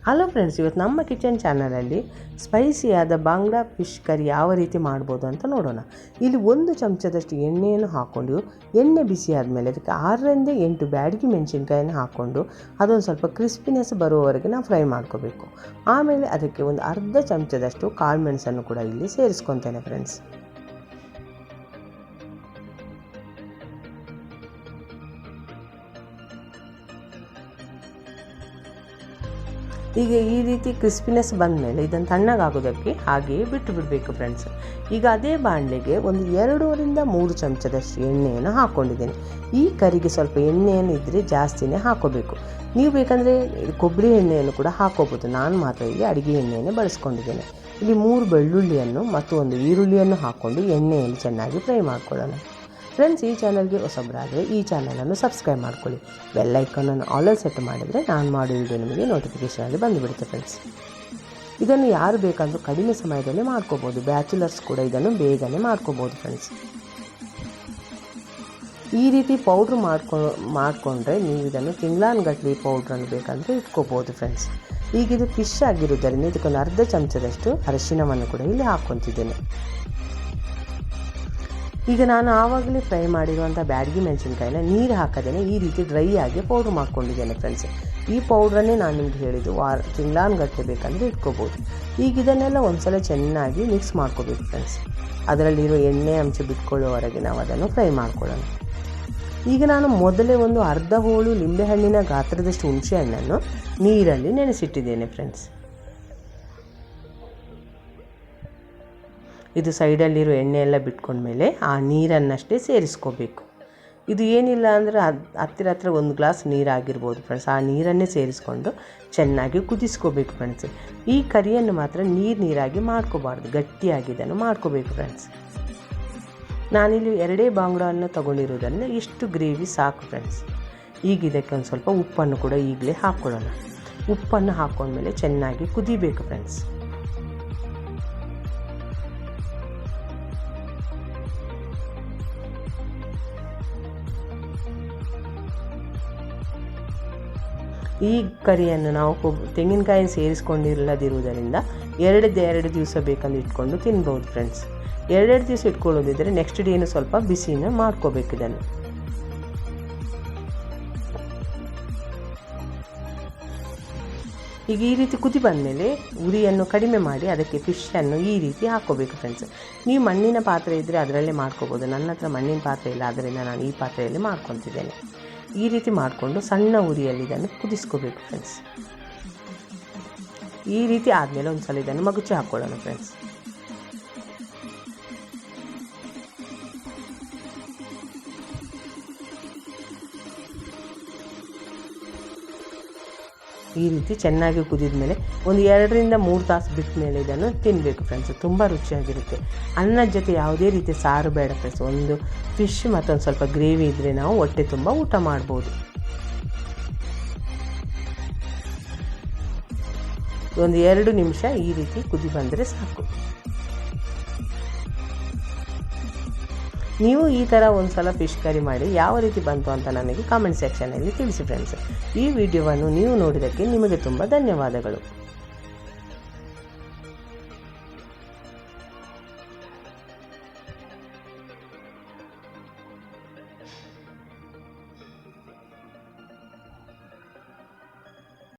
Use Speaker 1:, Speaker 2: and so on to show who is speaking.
Speaker 1: Hello friends, ಇವತ್ತು ನಮ್ಮ kitchen ಚಾನಲಲ್ಲಿ ಸ್ಪೈಸಿಯಾದ ಬಾಂಗ್ಡಾ ಫಿಶ್ ಕರಿ ಯಾವ ರೀತಿ ಮಾಡ್ಬೋದು ಅಂತ ನೋಡೋಣ. ಇಲ್ಲಿ 1 ಚಮಚದಷ್ಟು ಎಣ್ಣೆಯನ್ನು ಹಾಕ್ಕೊಂಡು, ಎಣ್ಣೆ ಬಿಸಿ ಆದಮೇಲೆ ಅದಕ್ಕೆ 6ರಿಂದ 8 ಬ್ಯಾಡಗಿ ಮೆಣಸಿನ್ಕಾಯನ್ನು ಹಾಕ್ಕೊಂಡು ಅದೊಂದು ಸ್ವಲ್ಪ ಕ್ರಿಸ್ಪಿನೆಸ್ ಬರುವವರೆಗೆ ನಾವು ಫ್ರೈ ಮಾಡ್ಕೋಬೇಕು. ಆಮೇಲೆ ಅದಕ್ಕೆ ಒಂದು ಅರ್ಧ ಚಮಚದಷ್ಟು ಕಾಳು ಮೆಣಸನ್ನು ಕೂಡ ಇಲ್ಲಿ ಸೇರಿಸ್ಕೊತೇನೆ ಫ್ರೆಂಡ್ಸ್. ಈಗ ಈ ರೀತಿ ಕ್ರಿಸ್ಪಿನೆಸ್ ಬಂದ ಮೇಲೆ ಇದನ್ನು ತಣ್ಣಗಾಗೋದಕ್ಕೆ ಹಾಗೆಯೇ ಬಿಟ್ಟು ಬಿಡಬೇಕು ಫ್ರೆಂಡ್ಸ್. ಈಗ ಅದೇ ಬಾಣಲೆಗೆ ಒಂದು 2ರಿಂದ 3 ಚಮಚದಷ್ಟು ಎಣ್ಣೆಯನ್ನು ಹಾಕ್ಕೊಂಡಿದ್ದೇನೆ. ಈ ಕರಿಗೆ ಸ್ವಲ್ಪ ಎಣ್ಣೆಯನ್ನು ಇದ್ದರೆ ಜಾಸ್ತಿನೇ ಹಾಕೋಬೇಕು. ನೀವು ಬೇಕಂದರೆ ಕೊಬ್ಬರಿ ಎಣ್ಣೆಯನ್ನು ಕೂಡ ಹಾಕೋಬೋದು. ನಾನು ಮಾತ್ರ ಇಲ್ಲಿ ಅಡುಗೆ ಎಣ್ಣೆಯನ್ನು ಬಳಸ್ಕೊಂಡಿದ್ದೇನೆ. ಇಲ್ಲಿ 3 ಬೆಳ್ಳುಳ್ಳಿಯನ್ನು ಮತ್ತು 1 ಈರುಳ್ಳಿಯನ್ನು ಹಾಕ್ಕೊಂಡು ಎಣ್ಣೆಯಲ್ಲಿ ಚೆನ್ನಾಗಿ ಫ್ರೈ ಮಾಡ್ಕೊಳ್ಳೋಣ. ಫ್ರೆಂಡ್ಸ್, ಈ ಚಾನಲ್ಗೆ ಹೊಸಬರಾದರೆ ಈ ಚಾನಲನ್ನು ಸಬ್ಸ್ಕ್ರೈಬ್ ಮಾಡ್ಕೊಳ್ಳಿ. ಬೆಲ್ ಐಕಾನನ್ನು ಆಲಲ್ಲಿ ಸೆಟ್ ಮಾಡಿದರೆ ನಾನು ಮಾಡೋ ವಿಡಿಯೋ ನಿಮಗೆ ನೋಟಿಫಿಕೇಷನಲ್ಲಿ ಬಂದುಬಿಡುತ್ತೆ ಫ್ರೆಂಡ್ಸ್. ಇದನ್ನು ಯಾರು ಬೇಕಂದ್ರೂ ಕಡಿಮೆ ಸಮಯದಲ್ಲಿ ಮಾಡ್ಕೋಬೋದು. ಬ್ಯಾಚುಲರ್ಸ್ ಕೂಡ ಇದನ್ನು ಬೇಗನೆ ಮಾಡ್ಕೋಬೋದು ಫ್ರೆಂಡ್ಸ್. ಈ ರೀತಿ ಪೌಡ್ರ್ ಮಾಡಿಕೊಂಡ್ರೆ ನೀವು ಇದನ್ನು ತಿಂಗಳಾನುಗಟ್ಟಲೆ ಪೌಡ್ರನ್ನು ಬೇಕಂದರೆ ಇಟ್ಕೋಬೋದು ಫ್ರೆಂಡ್ಸ್. ಈಗ ಇದು ಫಿಶ್ ಆಗಿರೋದರಿಂದ ಇದಕ್ಕೊಂದು ಅರ್ಧ ಚಮಚದಷ್ಟು ಅರಿಶಿಣವನ್ನು ಕೂಡ ಇಲ್ಲಿ ಹಾಕ್ಕೊತಿದ್ದೇನೆ. ಈಗ ನಾನು ಆವಾಗಲೇ ಫ್ರೈ ಮಾಡಿರುವಂಥ ಬ್ಯಾಡಗಿ ಮೆಣಸಿನ್ಕಾಯಿನ ನೀರು ಹಾಕದೇನೆ ಈ ರೀತಿ ಡ್ರೈ ಆಗಿ ಪೌಡ್ರ್ ಮಾಡ್ಕೊಂಡಿದ್ದೇನೆ ಫ್ರೆಂಡ್ಸ್. ಈ ಪೌಡ್ರನ್ನೇ ನಾನು ನಿಮ್ಗೆ ಹೇಳಿದ್ದು ತಿಂಗಳಾನುಗಟ್ಟಲೆ ಬೇಕಂದರೆ ಇಟ್ಕೋಬೋದು. ಈಗ ಇದನ್ನೆಲ್ಲ ಒಂದ್ಸಲ ಚೆನ್ನಾಗಿ ಮಿಕ್ಸ್ ಮಾಡ್ಕೋಬೇಕು ಫ್ರೆಂಡ್ಸ್. ಅದರಲ್ಲಿರೋ ಎಣ್ಣೆ ಅಂಶ ಬಿಟ್ಕೊಳ್ಳೋವರೆಗೆ ನಾವು ಅದನ್ನು ಫ್ರೈ ಮಾಡ್ಕೊಳ್ಳೋಣ. ಈಗ ನಾನು ಮೊದಲೇ ಒಂದು ಅರ್ಧ ಹೋಳು ಲಿಂಬೆಹಣ್ಣಿನ ಗಾತ್ರದಷ್ಟು ಹುಣಸೆ ಹಣ್ಣನ್ನು ನೀರಲ್ಲಿ ನೆನೆಸಿಟ್ಟಿದ್ದೇನೆ ಫ್ರೆಂಡ್ಸ್. ಇದು ಸೈಡಲ್ಲಿರೋ ಎಣ್ಣೆ ಎಲ್ಲ ಬಿಟ್ಕೊಂಡ್ಮೇಲೆ ಆ ನೀರನ್ನಷ್ಟೇ ಸೇರಿಸ್ಕೋಬೇಕು. ಇದು ಏನಿಲ್ಲ ಅಂದರೆ ಹತ್ತಿರ 1 ಗ್ಲಾಸ್ ನೀರಾಗಿರ್ಬೋದು ಫ್ರೆಂಡ್ಸ್. ಆ ನೀರನ್ನೇ ಸೇರಿಸ್ಕೊಂಡು ಚೆನ್ನಾಗಿ ಕುದಿಸ್ಕೋಬೇಕು ಫ್ರೆಂಡ್ಸ್. ಈ ಕರಿಯನ್ನು ಮಾತ್ರ ನೀರಾಗಿ ಮಾಡ್ಕೋಬಾರ್ದು, ಗಟ್ಟಿಯಾಗಿ ಇದನ್ನು ಮಾಡ್ಕೋಬೇಕು ಫ್ರೆಂಡ್ಸ್. ನಾನಿಲ್ಲಿ 2 ಬಾಂಗ್ಡಾವನ್ನು ತೊಗೊಂಡಿರೋದನ್ನು ಇಷ್ಟು ಗ್ರೇವಿ ಸಾಕು ಫ್ರೆಂಡ್ಸ್. ಈಗ ಇದಕ್ಕೆ ಒಂದು ಸ್ವಲ್ಪ ಉಪ್ಪನ್ನು ಕೂಡ ಈಗಲೇ ಹಾಕ್ಕೊಳ್ಳೋಣ. ಉಪ್ಪನ್ನು ಹಾಕ್ಕೊಂಡ್ಮೇಲೆ ಚೆನ್ನಾಗಿ ಕುದಿಬೇಕು ಫ್ರೆಂಡ್ಸ್. ಈ ಕರಿಯನ್ನು ನಾವು ತೆಂಗಿನಕಾಯಿ ಸೇರಿಸ್ಕೊಂಡಿಲ್ಲದಿರುವುದರಿಂದ 2 ದಿವಸ ಬೇಕಂದು ಇಟ್ಕೊಂಡು ತಿನ್ಬೋದು ಫ್ರೆಂಡ್ಸ್. 2 ದಿವಸ ಇಟ್ಕೊಳ್ಳೋದಿದ್ದರೆ ನೆಕ್ಸ್ಟ್ ಡೇನು ಸ್ವಲ್ಪ ಬಿಸಿನ ಮಾಡ್ಕೋಬೇಕು ಇದನ್ನು. ಈಗ ಈ ರೀತಿ ಕುದಿ ಬಂದಮೇಲೆ ಉರಿಯನ್ನು ಕಡಿಮೆ ಮಾಡಿ ಅದಕ್ಕೆ ಫಿಶನ್ನು ಈ ರೀತಿ ಹಾಕ್ಕೋಬೇಕು ಫ್ರೆಂಡ್ಸ್. ನೀವು ಮಣ್ಣಿನ ಪಾತ್ರೆ ಇದ್ದರೆ ಅದರಲ್ಲೇ ಮಾಡ್ಕೋಬೋದು. ನನ್ನ ಹತ್ರ ಮಣ್ಣಿನ ಪಾತ್ರೆ ಇಲ್ಲ, ಆದ್ದರಿಂದ ನಾನು ಈ ಪಾತ್ರೆಯಲ್ಲಿ ಮಾಡ್ಕೊತಿದ್ದೇನೆ. ಈ ರೀತಿ ಮಾಡಿಕೊಂಡು ಸಣ್ಣ ಉರಿಯಲ್ಲಿ ಇದನ್ನು ಕುದಿಸ್ಕೋಬೇಕು ಫ್ರೆಂಡ್ಸ್. ಈ ರೀತಿ ಆದಮೇಲೆ ಒಂದು ಸಲ ಇದನ್ನು ಮಗುಚಿ ಹಾಕ್ಕೊಳ್ಳೋಣ ಫ್ರೆಂಡ್ಸ್. ಈ ರೀತಿ ಚೆನ್ನಾಗಿ ಕುದಿದ ಮೇಲೆ ಒಂದು 2ರಿಂದ 3 ತಾಸು ಬಿಟ್ಟ ಮೇಲೆ ಇದನ್ನು ತಿನ್ನಬೇಕು ಫ್ರೆಂಡ್ಸ್. ತುಂಬ ರುಚಿಯಾಗಿರುತ್ತೆ. ಅನ್ನದ ಜೊತೆ ಯಾವುದೇ ರೀತಿ ಸಾರು ಬೇಡ ಫ್ರೆಂಡ್ಸ್. ಒಂದು ಫಿಶ್ ಮತ್ತೊಂದು ಸ್ವಲ್ಪ ಗ್ರೇವಿ ಇದ್ದರೆ ನಾವು ಹೊಟ್ಟೆ ತುಂಬ ಊಟ ಮಾಡ್ಬೋದು. ಒಂದು 2 ನಿಮಿಷ ಈ ರೀತಿ ಕುದಿ ಬಂದರೆ ಸಾಕು. ನೀವು ಈ ಥರ ಒಂದು ಸಲ ಫಿಶ್ ಕರಿ ಮಾಡಿ ಯಾವ ರೀತಿ ಬಂತು ಅಂತ ನನಗೆ ಕಾಮೆಂಟ್ ಸೆಕ್ಷನಲ್ಲಿ ತಿಳಿಸಿ ಫ್ರೆಂಡ್ಸ್. ಈ ವಿಡಿಯೋವನ್ನು ನೀವು ನೋಡಿದ್ದಕ್ಕೆ ನಿಮಗೆ ತುಂಬ ಧನ್ಯವಾದಗಳು.